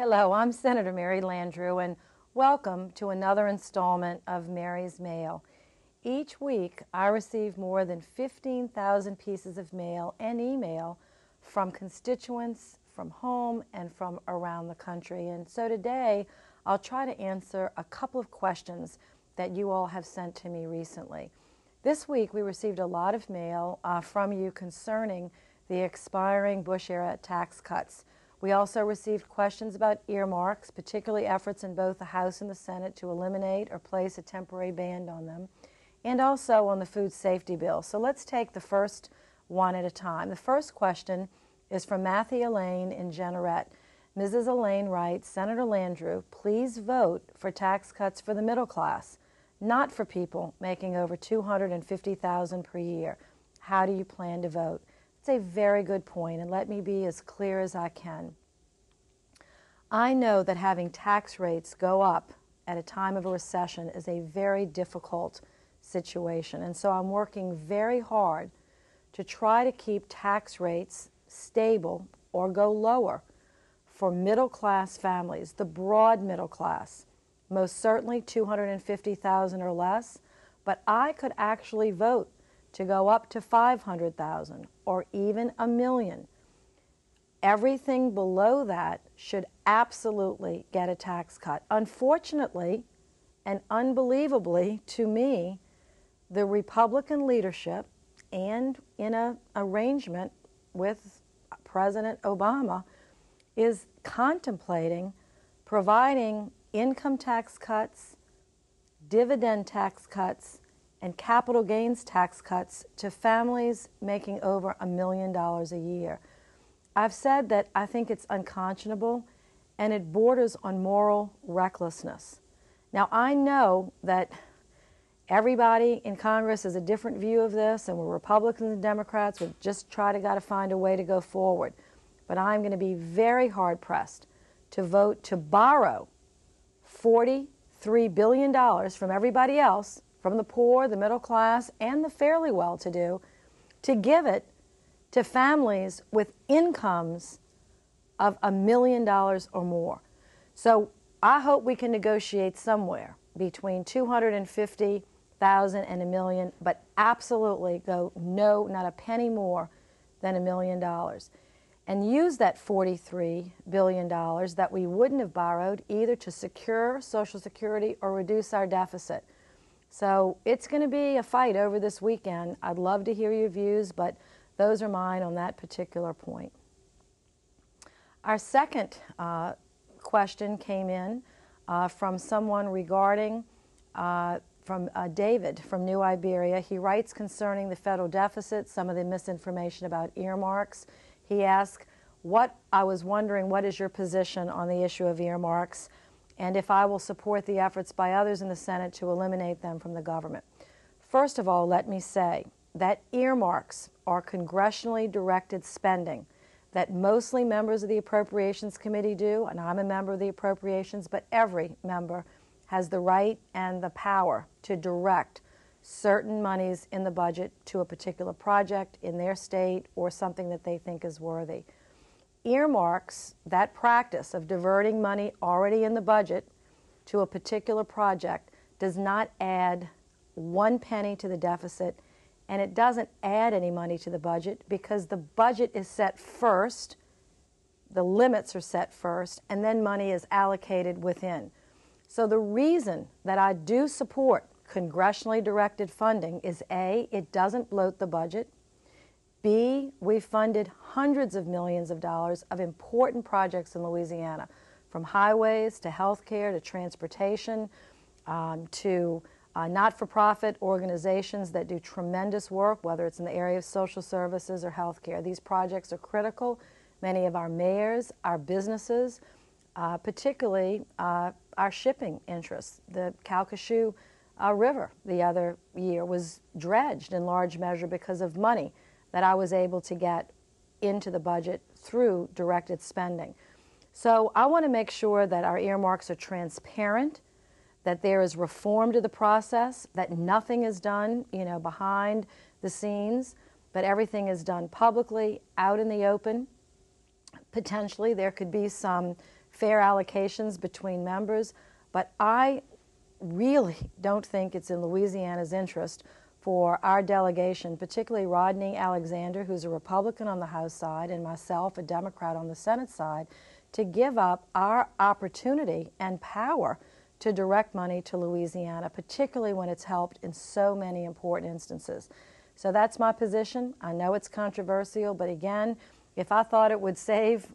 Hello, I'm Senator Mary Landrieu, and welcome to another installment of Mary's Mail. Each week, I receive more than 15,000 pieces of mail and email from constituents from home and from around the country. And so today, I'll try to answer a couple of questions that you all have sent to me recently. This week, we received a lot of mail from you concerning the expiring Bush-era tax cuts. We also received questions about earmarks, particularly efforts in both the House and the Senate to eliminate or place a temporary ban on them, and also on the food safety bill. So let's take the first one at a time. The first question is from Matthew Elaine in Jeanerette. Mrs. Elaine writes, Senator Landrieu, please vote for tax cuts for the middle class, not for people making over $250,000 per year. How do you plan to vote? It's a very good point, and let me be as clear as I can. I know that having tax rates go up at a time of a recession is a very difficult situation, and so I'm working very hard to try to keep tax rates stable or go lower for middle-class families, the broad middle class, most certainly $250,000 or less, but I could actually vote to go up to $500,000 or even $1 million. Everything below that should absolutely get a tax cut. Unfortunately, and unbelievably to me, the Republican leadership, and in an arrangement with President Obama, is contemplating providing income tax cuts, dividend tax cuts, and capital gains tax cuts to families making over $1 million a year. I've said that I think it's unconscionable and it borders on moral recklessness. Now, I know that everybody in Congress has a different view of this, and we're Republicans and Democrats. We've just gotta find a way to go forward. But I'm going to be very hard-pressed to vote to borrow $43 billion from everybody else, from the poor, the middle class, and the fairly well-to-do, to give it to families with incomes of $1 million or more. So I hope we can negotiate somewhere between $250,000 and $1 million, but absolutely go no, not a penny more than $1 million. And use that $43 billion that we wouldn't have borrowed either to secure Social Security or reduce our deficit. So it's going to be a fight over this weekend. I'd love to hear your views, but those are mine on that particular point. Our second question came in from someone regarding, from David from New Iberia. He writes concerning the federal deficit, some of the misinformation about earmarks. He asked, I was wondering, what is your position on the issue of earmarks, and if I will support the efforts by others in the Senate to eliminate them from the government. First of all, let me say that earmarks are congressionally directed spending that mostly members of the Appropriations Committee do, and I'm a member of the Appropriations, but every member has the right and the power to direct certain monies in the budget to a particular project in their state or something that they think is worthy. Earmarks, that practice of diverting money already in the budget to a particular project, does not add one penny to the deficit, and it doesn't add any money to the budget because the budget is set first, the limits are set first, and then money is allocated within. So the reason that I do support congressionally directed funding is A, it doesn't bloat the budget. B, we funded hundreds of millions of dollars of important projects in Louisiana, from highways to health care to transportation to not-for-profit organizations that do tremendous work, whether it's in the area of social services or health care. These projects are critical. Many of our mayors, our businesses, particularly our shipping interests. The Calcasieu River the other year was dredged in large measure because of money that I was able to get into the budget through directed spending. So I want to make sure that our earmarks are transparent, that there is reform to the process, that nothing is done, behind the scenes, but everything is done publicly, out in the open. Potentially there could be some fair allocations between members, but I really don't think it's in Louisiana's interest for our delegation, particularly Rodney Alexander, who's a Republican on the House side, and myself, a Democrat on the Senate side, to give up our opportunity and power to direct money to Louisiana, particularly when it's helped in so many important instances. So that's my position. I know it's controversial, but again, if I thought it would save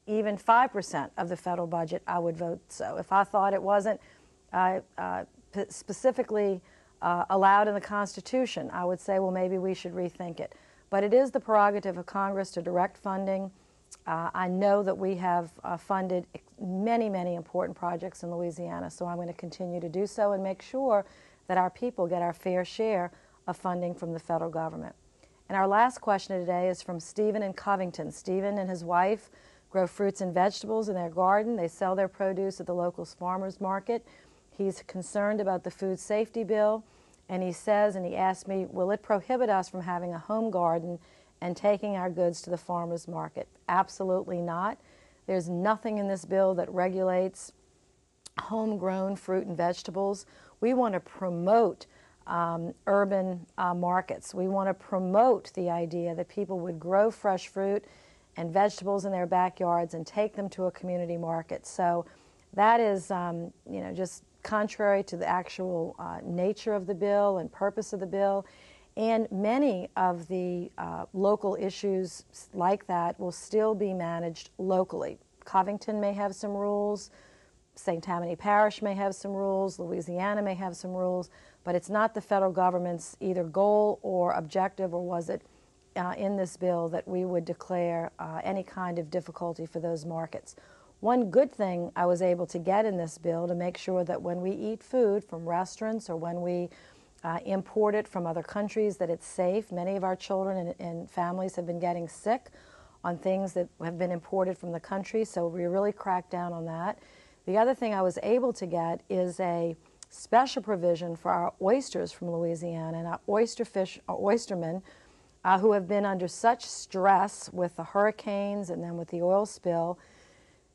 even 5% of the federal budget, I would vote so. If I thought it wasn't specifically allowed in the Constitution, I would say, well, maybe we should rethink it. But it is the prerogative of Congress to direct funding. I know that we have funded many, many important projects in Louisiana, so I'm going to continue to do so and make sure that our people get our fair share of funding from the federal government. And our last question today is from Stephen in Covington. Stephen and his wife grow fruits and vegetables in their garden. They sell their produce at the local farmers market. He's concerned about the food safety bill, and he says, and he asked me, will it prohibit us from having a home garden and taking our goods to the farmers market? Absolutely not. There's nothing in this bill that regulates homegrown fruit and vegetables. We want to promote urban markets. We want to promote the idea that people would grow fresh fruit and vegetables in their backyards and take them to a community market. So that is, just contrary to the actual nature of the bill and purpose of the bill. And many of the local issues like that will still be managed locally. Covington may have some rules, St. Tammany Parish may have some rules, Louisiana may have some rules, but it's not the federal government's either goal or objective, or was it in this bill, that we would declare any kind of difficulty for those markets. One good thing I was able to get in this bill to make sure that when we eat food from restaurants or when we import it from other countries, that it's safe. Many of our children and families have been getting sick on things that have been imported from the country, so we really cracked down on that. The other thing I was able to get is a special provision for our oysters from Louisiana and our oystermen who have been under such stress with the hurricanes and then with the oil spill.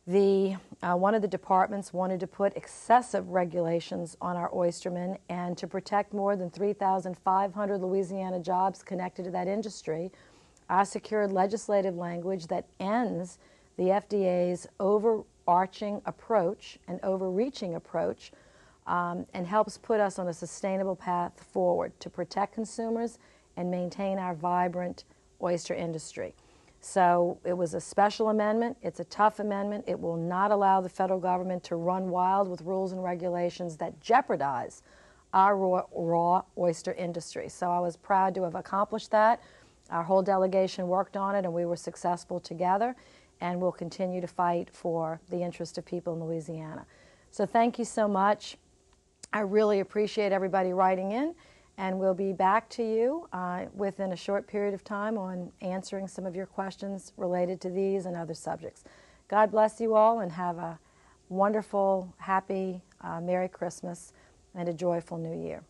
One of the departments wanted to put excessive regulations on our oystermen, and to protect more than 3,500 Louisiana jobs connected to that industry, I secured legislative language that ends the FDA's overarching approach and overreaching approach and helps put us on a sustainable path forward to protect consumers and maintain our vibrant oyster industry. So it was a special amendment. It's a tough amendment. It will not allow the federal government to run wild with rules and regulations that jeopardize our raw oyster industry. So I was proud to have accomplished that. Our whole delegation worked on it, and we were successful together, and we'll continue to fight for the interest of people in Louisiana. So thank you so much. I really appreciate everybody writing in, and we'll be back to you within a short period of time on answering some of your questions related to these and other subjects. God bless you all, and have a wonderful, happy, Merry Christmas and a joyful New Year.